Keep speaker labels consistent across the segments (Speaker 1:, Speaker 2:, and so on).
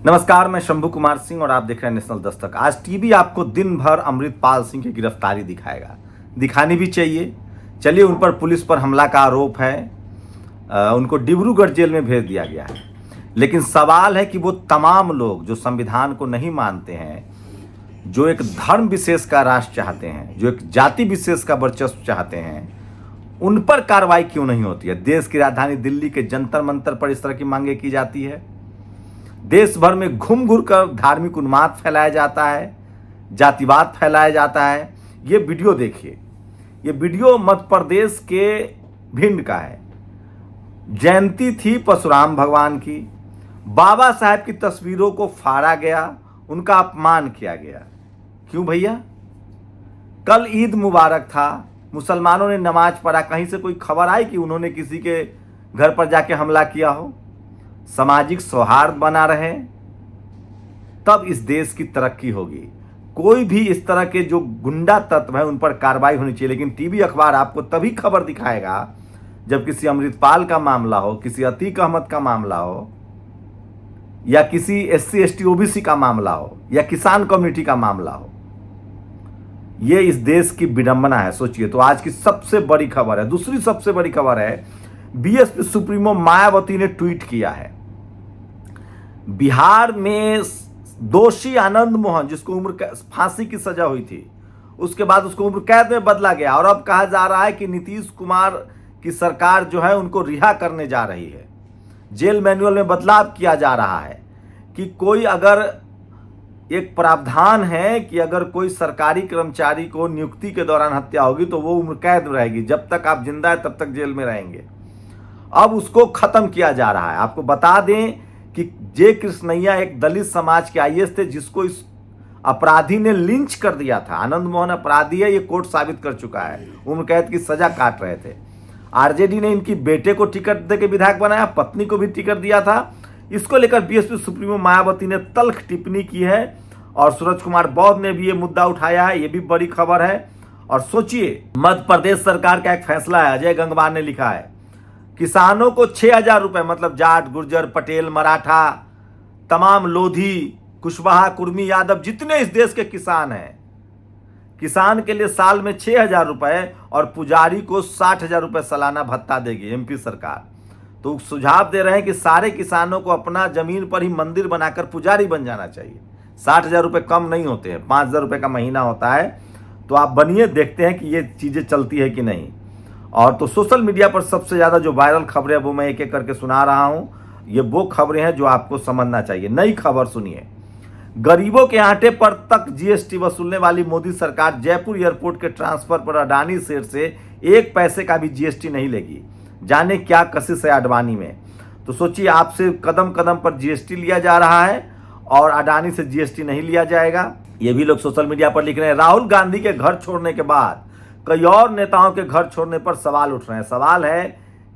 Speaker 1: नमस्कार, मैं शंभू कुमार सिंह और आप देख रहे हैं नेशनल दस्तक। आज टीवी आपको दिन भर अमृतपाल सिंह की गिरफ्तारी दिखाएगा, दिखानी भी चाहिए। चलिए, उन पर पुलिस पर हमला का आरोप है, उनको डिब्रूगढ़ जेल में भेज दिया गया है। लेकिन सवाल है कि वो तमाम लोग जो संविधान को नहीं मानते हैं, जो एक धर्म विशेष का राष्ट्र चाहते हैं, जो एक जाति विशेष का वर्चस्व चाहते हैं, उन पर कार्रवाई क्यों नहीं होती है? देश की राजधानी दिल्ली के जंतर मंतर पर इस तरह की मांगे की जाती है। देश भर में घूम घूर कर धार्मिक उन्माद फैलाया जाता है, जातिवाद फैलाया जाता है। ये वीडियो देखिए, ये वीडियो मध्य प्रदेश के भिंड का है। जयंती थी परशुराम भगवान की, बाबा साहब की तस्वीरों को फाड़ा गया, उनका अपमान किया गया। क्यों भैया? कल ईद मुबारक था, मुसलमानों ने नमाज पढ़ा, कहीं से कोई खबर आई कि उन्होंने किसी के घर पर जाके हमला किया हो? सामाजिक सौहार्द बना रहे, तब इस देश की तरक्की होगी। कोई भी इस तरह के जो गुंडा तत्व है उन पर कार्रवाई होनी चाहिए। लेकिन टीवी अखबार आपको तभी खबर दिखाएगा जब किसी अमृतपाल का मामला हो, किसी अतीक अहमद का मामला हो, या किसी SC ST OBC का मामला हो, या किसान कम्युनिटी का मामला हो। ये इस देश की विडंबना है। सोचिए, तो आज की सबसे बड़ी खबर है। दूसरी सबसे बड़ी खबर है, BSP सुप्रीमो मायावती ने ट्वीट किया है, बिहार में दोषी आनंद मोहन, जिसको उम्र फांसी की सजा हुई थी, उसके बाद उसको उम्र कैद में बदला गया, और अब कहा जा रहा है कि नीतीश कुमार की सरकार जो है उनको रिहा करने जा रही है। जेल मैनुअल में बदलाव किया जा रहा है कि कोई अगर एक प्रावधान है कि अगर कोई सरकारी कर्मचारी को नियुक्ति के दौरान हत्या होगी तो वो उम्र कैद में रहेगी, जब तक आप जिंदा है तब तक जेल में रहेंगे। अब उसको खत्म किया जा रहा है। आपको बता दें कि जे कृष्णैया एक दलित समाज के IAS थे, जिसको इस अपराधी ने लिंच कर दिया था। आनंद मोहन अपराधी है, ये कोर्ट साबित कर चुका है, उम्र कैद की सजा काट रहे थे। RJD ने इनकी बेटे को टिकट देकर विधायक बनाया, पत्नी को भी टिकट दिया था। इसको लेकर BSP सुप्रीमो मायावती ने तल्ख टिप्पणी की है, और सूरज कुमार बौद्ध ने भी ये मुद्दा उठाया है। ये भी बड़ी खबर है। और सोचिए, मध्य प्रदेश सरकार का एक फैसला है, अजय गंगवार ने लिखा है, किसानों को 6,000 रुपए, मतलब जाट, गुर्जर, पटेल, मराठा, तमाम लोधी, कुशवाहा, कुर्मी, यादव, जितने इस देश के किसान हैं, किसान के लिए साल में 6,000 रुपए, और पुजारी को 60,000 रुपए सालाना भत्ता देगी MP सरकार। तो सुझाव दे रहे हैं कि सारे किसानों को अपना जमीन पर ही मंदिर बनाकर पुजारी बन जाना चाहिए। 60,000 रुपए कम नहीं होते हैं, 5,000 रुपए का महीना होता है। तो आप बनिए, देखते हैं कि ये चीजें चलती है कि नहीं। और तो सोशल मीडिया पर सबसे ज्यादा जो वायरल खबरें वो मैं एक एक करके सुना रहा हूं। ये वो खबरें हैं जो आपको समझना चाहिए। नई खबर सुनिए, गरीबों के आटे पर तक GST वसूलने वाली मोदी सरकार जयपुर एयरपोर्ट के ट्रांसफर पर अडानी शेयर से 1 पैसे का भी GST नहीं लेगी। जाने क्या कशिश है अडवाणी में। तो सोचिए, आपसे कदम कदम पर GST लिया जा रहा है और अडानी से GST नहीं लिया जाएगा। ये भी लोग सोशल मीडिया पर लिख रहे हैं। राहुल गांधी के घर छोड़ने के बाद कई और नेताओं के घर छोड़ने पर सवाल उठ रहे हैं। सवाल है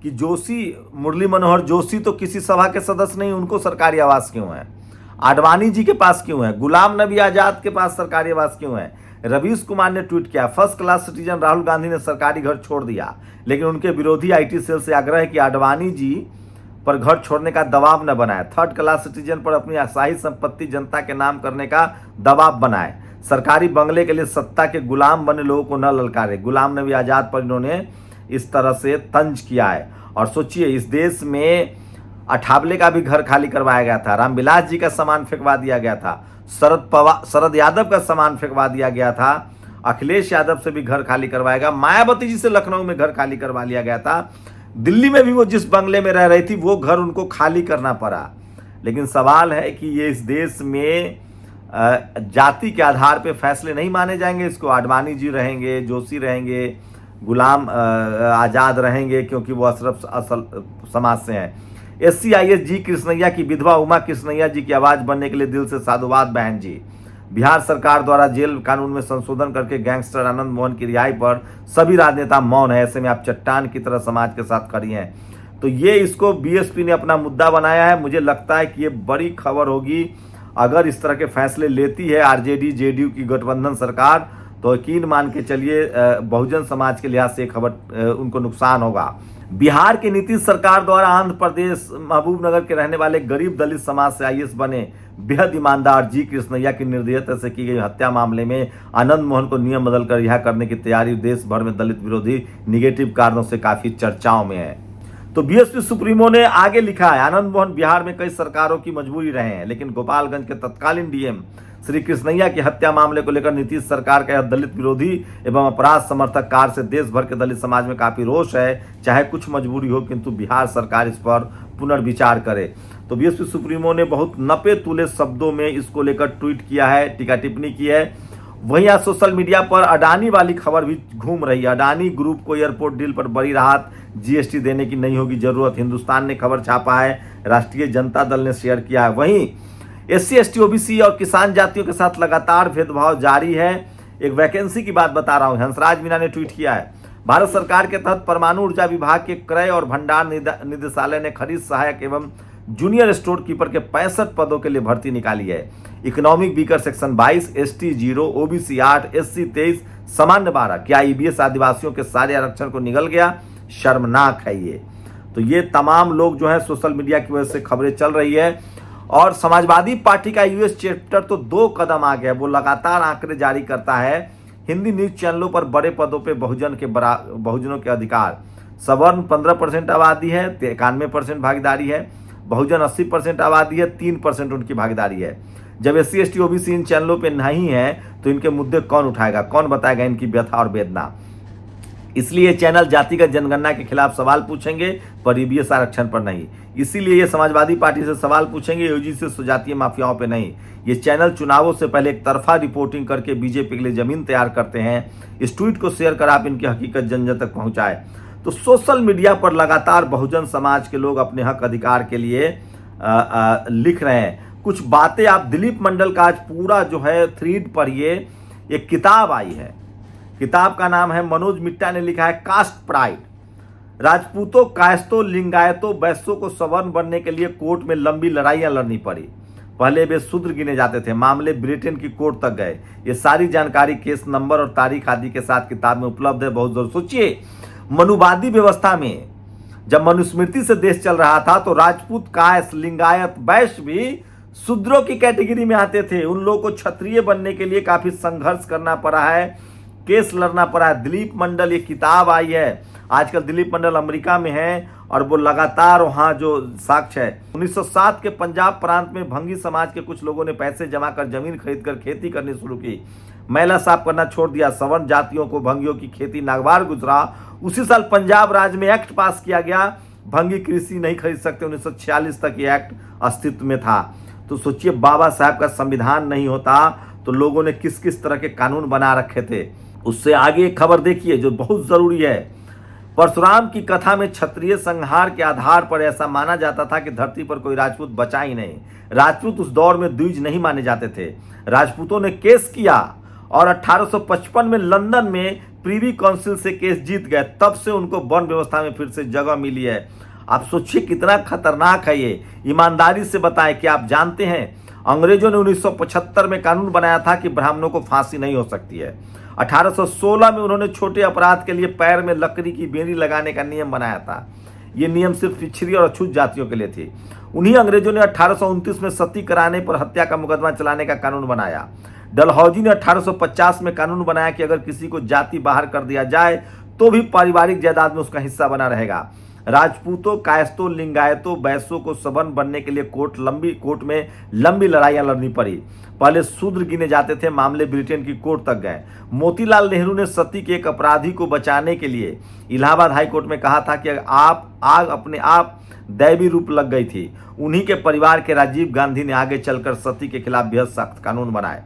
Speaker 1: कि मुरली मनोहर जोशी तो किसी सभा के सदस्य नहीं, उनको सरकारी आवास क्यों है? आडवाणी जी के पास क्यों है? गुलाम नबी आजाद के पास सरकारी आवास क्यों है? रवीश कुमार ने ट्वीट किया, first class citizen Rahul Gandhi ने सरकारी घर छोड़ दिया, लेकिन उनके विरोधी IT सेल से आग्रह है कि आडवाणी जी पर घर छोड़ने का दबाव न बनाए। थर्ड क्लास सिटीजन पर अपनी अशाही संपत्ति जनता के नाम करने का दबाव बनाए। सरकारी बंगले के लिए सत्ता के गुलाम बने लोगों को न ललकारे। गुलाम नबी आजाद पर इन्होंने इस तरह से तंज किया है। और सोचिए, इस देश में अठावले का भी घर खाली करवाया गया था, रामविलास जी का सामान फेंकवा दिया गया था, शरद यादव का सामान फेंकवा दिया गया था, अखिलेश यादव से भी घर खाली करवाएगा, मायावती जी से लखनऊ में घर खाली करवा लिया गया था, दिल्ली में भी वो जिस बंगले में रह रही थी वो घर उनको खाली करना पड़ा। लेकिन सवाल है कि ये इस देश में जाति के आधार पे फैसले नहीं माने जाएंगे। इसको आडवाणी जी रहेंगे, जोशी रहेंगे, गुलाम आजाद रहेंगे, क्योंकि वो अशरफ असल समाज से हैं। SC IAS जी कृष्णैया की विधवा उमा कृष्णैया जी की आवाज बनने के लिए दिल से साधुवाद बहन जी। बिहार सरकार द्वारा जेल कानून में संशोधन करके गैंगस्टर आनंद मोहन की रिहाई पर सभी राजनेता मौन है। ऐसे में आप चट्टान की तरह समाज के साथ खड़ी हैं। तो ये इसको BSP ने अपना मुद्दा बनाया है। मुझे लगता है कि ये बड़ी खबर होगी। अगर इस तरह के फैसले लेती है RJD JDU की गठबंधन सरकार, तो यकीन मान के चलिए बहुजन समाज के लिहाज से खबर उनको नुकसान होगा। बिहार की नीतीश सरकार द्वारा आंध्र प्रदेश महबूबनगर के रहने वाले गरीब दलित समाज से आईएएस बने बेहद ईमानदार जी कृष्णैया की निर्दयता से की गई हत्या मामले में आनंद मोहन को नियम बदलकर रिहा करने की तैयारी देश भर में दलित विरोधी निगेटिव कारणों से काफी चर्चाओं में है। तो बीएसपी सुप्रीमो ने आगे लिखा है, आनंद मोहन बिहार में कई सरकारों की मजबूरी रहे हैं, लेकिन गोपालगंज के तत्कालीन डीएम श्री कृष्णैया की हत्या मामले को लेकर नीतीश सरकार का यह दलित विरोधी एवं अपराध समर्थक कार्य से देश भर के दलित समाज में काफी रोष है। चाहे कुछ मजबूरी हो, किंतु बिहार सरकार इस पर पुनर्विचार करे। तो बीएसपी सुप्रीमो ने बहुत नपे तुले शब्दों में इसको लेकर ट्वीट किया है, टीका टिप्पणी की है। वहीं आज सोशल मीडिया पर अडानी वाली खबर भी घूम रही है। अडानी ग्रुप को एयरपोर्ट डील पर बड़ी राहत, जीएसटी देने की नहीं होगी जरूरत। हिंदुस्तान ने खबर छापा है, राष्ट्रीय जनता दल ने शेयर किया है। वहीं एससी, एसटी, ओबीसी और किसान जातियों के साथ लगातार भेदभाव जारी है। एक वैकेंसी की बात बता रहा हूं, हंसराज मीणा ने ट्वीट किया है, भारत सरकार के तहत परमाणु ऊर्जा विभाग के क्रय और भंडार निदेशालय ने खरीद सहायक एवं जूनियर स्टोर कीपर के 65 पदों के लिए भर्ती निकाली है। Economic weaker section 22, ST 0, OBC 8, SC 23, सामान्य 12। क्या ईबीएस आदिवासियों के सारे आरक्षण को निगल गया? शर्मनाक है ये। तो ये तमाम लोग जो है सोशल मीडिया की वजह से खबरें चल रही है। और समाजवादी पार्टी का यूएस चैप्टर तो 2 कदम आगे है, वो लगातार आंकड़े जारी करता है। हिंदी न्यूज चैनलों पर बड़े पदों पे बहुजनों के अधिकार, सवर्ण 15% आबादी है, 91% भागीदारी है। बहुजन 80% आबादी है, 3% उनकी भागीदारी है। जब एससी, एसटी, ओबीसी इन चैनलों पे नहीं है तो इनके मुद्दे कौन उठाएगा, कौन बताएगा इनकी व्यथा और वेदना। इसलिए चैनल जातिगत जनगणना के खिलाफ सवाल पूछेंगे पर ईबीएस आरक्षण पर नहीं। इसीलिए ये समाजवादी पार्टी से सवाल पूछेंगे, यूजीसी से जातीय माफियाओं पे नहीं। ये चैनल चुनावों से पहले एक तरफा रिपोर्टिंग करके बीजेपी के लिए जमीन तैयार करते हैं। इस ट्वीट को शेयर कर आप इनकी हकीकत जन जन तक पहुंचाए। तो सोशल मीडिया पर लगातार बहुजन समाज के लोग अपने हक अधिकार के लिए लिख रहे हैं। कुछ बातें आप दिलीप मंडल का आज पूरा जो है थ्रीड पढ़िए। एक किताब आई है, किताब का नाम है, मनोज मिट्टा ने लिखा है, कास्ट प्राइड। राजपूतों, कायस्तों, लिंगायतों, वैश्यों को सवर्ण बनने के लिए कोर्ट में लंबी लड़ाइयां लड़नी पड़ी। पहले वे शूद्र गिने जाते थे, मामले ब्रिटेन की कोर्ट तक गए। ये सारी जानकारी केस नंबर और तारीख आदि के साथ किताब में उपलब्ध है। बहुत जरूर सोचिए, मनुवादी व्यवस्था में जब मनुस्मृति से देश चल रहा था तो राजपूत, कायस्थ, लिंगायत, वैश्य भी शूद्रों की कैटेगरी में आते थे। उन लोगों को क्षत्रिय बनने के लिए काफी संघर्ष करना पड़ा है, केस लड़ना पड़ा है। दिलीप मंडल, ये किताब आई है। आजकल दिलीप मंडल अमेरिका में है और वो लगातार वहाँ जो साक्ष्य है, 1907 के पंजाब प्रांत में भंगी समाज के कुछ लोगों ने पैसे जमा कर जमीन खरीदकर खेती करनी शुरू की। मैला साफ करना छोड़ दिया। सवर्ण जातियों को भंगियों की खेती नागवार गुजरा। उसी साल पंजाब राज्य में एक्ट पास किया गया, भंगी कृषि नहीं खरीद सकते। 1946 तक ये एक्ट अस्तित्व में था। तो सोचिए, बाबा साहब का संविधान नहीं होता तो लोगों ने किस किस तरह के कानून बना रखे थे। उससे आगे एक खबर देखिए जो बहुत जरूरी है। परशुराम की कथा में क्षत्रिय संहार के आधार पर ऐसा माना जाता था कि धरती पर कोई राजपूत बचा ही नहीं। राजपूत उस दौर में द्विज नहीं माने जाते थे। राजपूतों ने केस किया और 1855 में लंदन में प्रीवी काउंसिल से केस जीत गए। तब से उनको वर्ण व्यवस्था में फिर से जगह मिली है। आप सोचिए कितना खतरनाक है ये। ईमानदारी से बताएं कि आप जानते हैं अंग्रेजों ने 1975 में कानून बनाया था कि ब्राह्मणों को फांसी नहीं हो सकती है। 1816 में उन्होंने छोटे अपराध के लिए पैर में लकड़ी की बेड़ी लगाने का नियम बनाया था। ये नियम सिर्फ पिछड़ी और अछूत जातियों के लिए थी। उन्हीं अंग्रेजों ने 1829 में सती कराने पर हत्या का मुकदमा चलाने का कानून बनाया। डलहौजी ने 1850 में कानून बनाया कि अगर किसी को जाति बाहर कर दिया जाए तो भी पारिवारिक जायदाद में उसका हिस्सा बना रहेगा। राजपूतों, कायस्तों, लिंगायतों, वैश्यों को सवर्ण बनने के लिए कोर्ट में लंबी लड़ाइयां लड़नी पड़ी। पहले शूद्र गिने जाते थे, मामले ब्रिटेन की कोर्ट तक गए। मोतीलाल नेहरू ने सती के एक अपराधी को बचाने के लिए इलाहाबाद हाईकोर्ट में कहा था कि आग अपने आप दैवी रूप लग गई थी। उन्हीं के परिवार के राजीव गांधी ने आगे चलकर सती के खिलाफ बेहद सख्त कानून बनाए।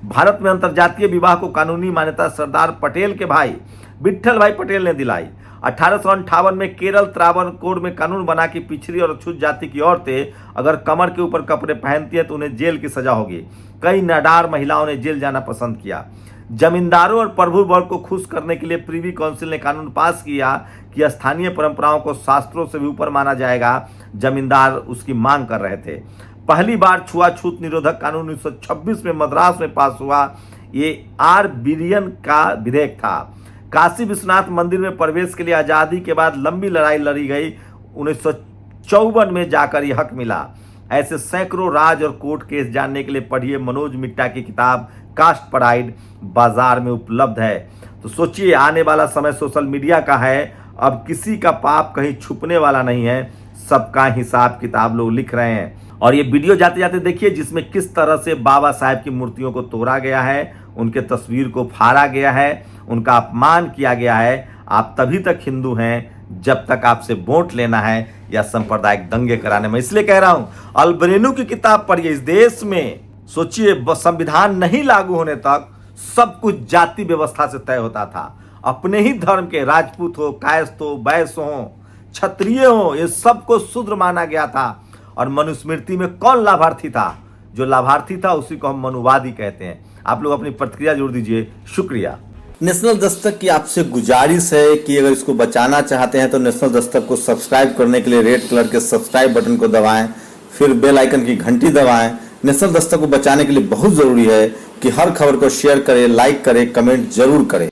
Speaker 1: भारत में अंतर्जातीय विवाह को कानूनी मान्यता सरदार पटेल के भाई विट्ठल भाई पटेल ने दिलाई। 1858 में केरल त्रावणकोर में कानून बना कि पिछड़ी और अछूत जाति की औरतें अगर कमर के ऊपर कपड़े पहनती हैं तो उन्हें जेल की सजा होगी। कई नाडार महिलाओं ने जेल जाना पसंद किया। जमींदारों और प्रभु वर्ग को खुश करने के लिए प्रीवी काउंसिल ने कानून पास किया कि स्थानीय परंपराओं को शास्त्रों से भी ऊपर माना जाएगा। जमींदार उसकी मांग कर रहे थे। पहली बार छुआछूत निरोधक कानून 1926 में मद्रास में पास हुआ। ये आर बिरियन का विधेयक था। काशी विश्वनाथ मंदिर में प्रवेश के लिए आज़ादी के बाद लंबी लड़ाई लड़ी गई। 1954 में जाकर यह हक मिला। ऐसे सैकड़ों राज और कोर्ट केस जानने के लिए पढ़िए मनोज मिट्टा की किताब कास्ट प्राइड, बाजार में उपलब्ध है। तो सोचिए, आने वाला समय सोशल मीडिया का है। अब किसी का पाप कहीं छुपने वाला नहीं है, सबका हिसाब किताब लोग लिख रहे हैं। और ये वीडियो जाते जाते देखिए, जिसमें किस तरह से बाबा साहेब की मूर्तियों को तोड़ा गया है, उनके तस्वीर को फाड़ा गया है, उनका अपमान किया गया है। आप तभी तक हिंदू हैं जब तक आपसे वोट लेना है या सांप्रदायिक दंगे कराने में। इसलिए कह रहा हूं, अल्बरेनू की किताब पढ़िए। इस देश में सोचिए, संविधान नहीं लागू होने तक सब कुछ जाति व्यवस्था से तय होता था। अपने ही धर्म के राजपूत हो, कायस्थ हो, वैश्य हो, क्षत्रिय हो, ये सबको शूद्र माना गया था। और मनुस्मृति में कौन लाभार्थी था? जो लाभार्थी था उसी को हम मनुवादी कहते हैं। आप लोग अपनी प्रतिक्रिया जोड़ दीजिए। शुक्रिया। नेशनल दस्तक की आपसे गुजारिश है कि अगर इसको बचाना चाहते हैं तो नेशनल दस्तक को सब्सक्राइब करने के लिए रेड कलर के सब्सक्राइब बटन को दबाएं, फिर बेल आइकन की घंटी दबाएं। नेशनल दस्तक को बचाने के लिए बहुत जरूरी है कि हर खबर को शेयर करें, लाइक करें, कमेंट जरूर करें।